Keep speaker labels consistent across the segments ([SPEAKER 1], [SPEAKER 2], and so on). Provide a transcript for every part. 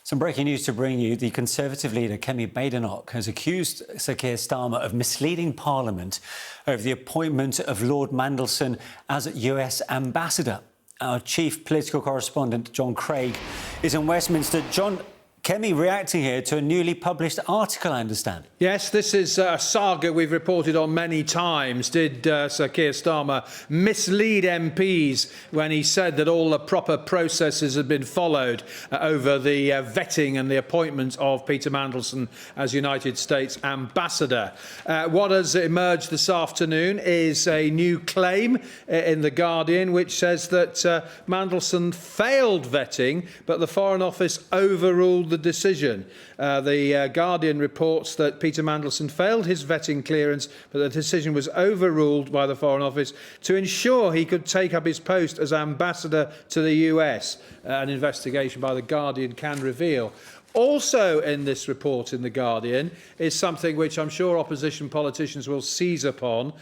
[SPEAKER 1] Some breaking news to bring you. The Conservative leader, Kemi Badenoch, has accused Sir Keir Starmer of misleading Parliament over the appointment of Lord Mandelson as US ambassador. Our chief political correspondent, John Craig, is in Westminster. John, Kemi reacting here to a newly published article, I understand.
[SPEAKER 2] Yes, this is a saga we've reported on many times. Did Sir Keir Starmer mislead MPs when he said that all the proper processes had been followed over the vetting and the appointment of Peter Mandelson as United States ambassador? What has emerged this afternoon is a new claim in The Guardian, which says that Mandelson failed vetting, but the Foreign Office overruled the decision. The Guardian reports that Peter Mandelson failed his vetting clearance, but the decision was overruled by the Foreign Office to ensure he could take up his post as ambassador to the US. An investigation by the Guardian can reveal. Also in this report in The Guardian is something which I'm sure opposition politicians will seize upon.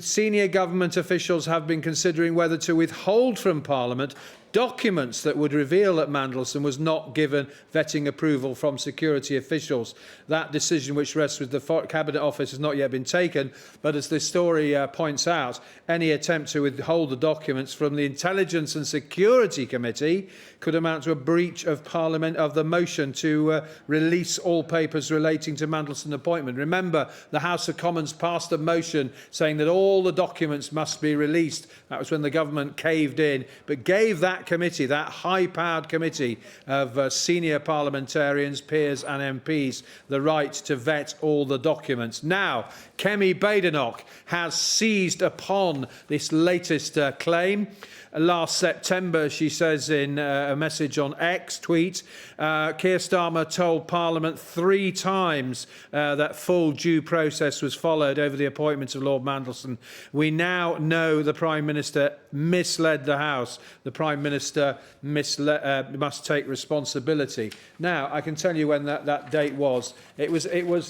[SPEAKER 2] Senior government officials have been considering whether to withhold from Parliament documents that would reveal that Mandelson was not given vetting approval from security officials. That decision, which rests with the Cabinet Office, has not yet been taken, but as this story points out, any attempt to withhold the documents from the Intelligence and Security Committee could amount to a breach of Parliament of the motion to release all papers relating to Mandelson's appointment. Remember, the House of Commons passed a motion saying that all the documents must be released. That was when the government caved in, but gave that committee, that high-powered committee of senior parliamentarians, peers and MPs, the right to vet all the documents. Now, Kemi Badenoch has seized upon this latest claim. Last September, she says in a message on X tweet, Keir Starmer told Parliament 3 times that full due process was followed over the appointment of Lord Mandelson. We now know the Prime Minister misled the House. The Prime Minister must take responsibility. Now, I can tell you when that date was. It was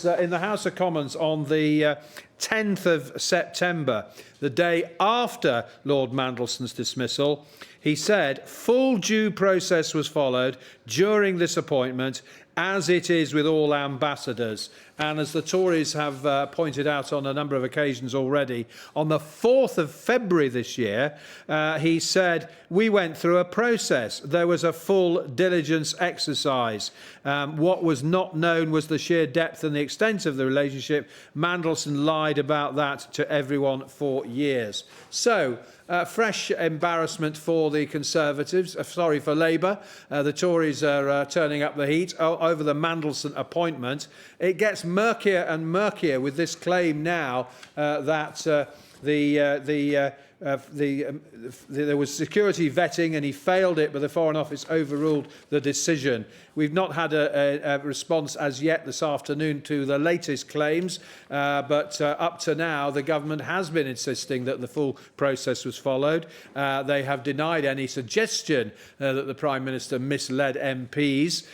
[SPEAKER 2] in the House of Commons on the 10th of September, the day after Lord Mandelson's dismissal. He said full due process was followed during this appointment, as it is with all ambassadors. And as the Tories have pointed out on a number of occasions already, on the 4th of February this year, he said, we went through a process. There was a full diligence exercise. What was not known was the sheer depth and the extent of the relationship. Mandelson lied about that to everyone for years. So, fresh embarrassment for the Conservatives, sorry, for Labour. The Tories are turning up the heat over the Mandelson appointment. It gets murkier and murkier with this claim now that there was security vetting and he failed it, but the Foreign Office overruled the decision. We've not had a response as yet this afternoon to the latest claims, but up to now, the government has been insisting that the full process was followed. They have denied any suggestion that the Prime Minister misled MPs.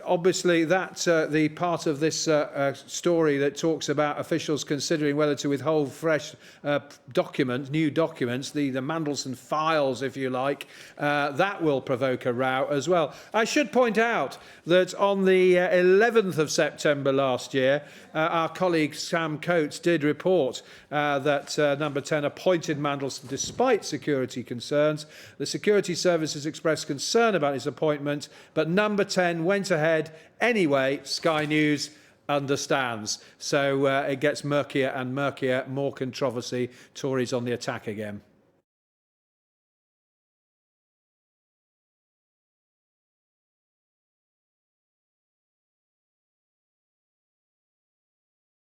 [SPEAKER 2] Obviously, the part of this story that talks about officials considering whether to withhold fresh new documents, the Mandelson files, if you like, that will provoke a row as well. I should point out that on the 11th of September last year, our colleague Sam Coates did report that Number 10 appointed Mandelson despite security concerns. The security services expressed concern about his appointment, but Number 10 went ahead anyway. Sky News understands. So it gets murkier and murkier, more controversy. Tories on the attack again.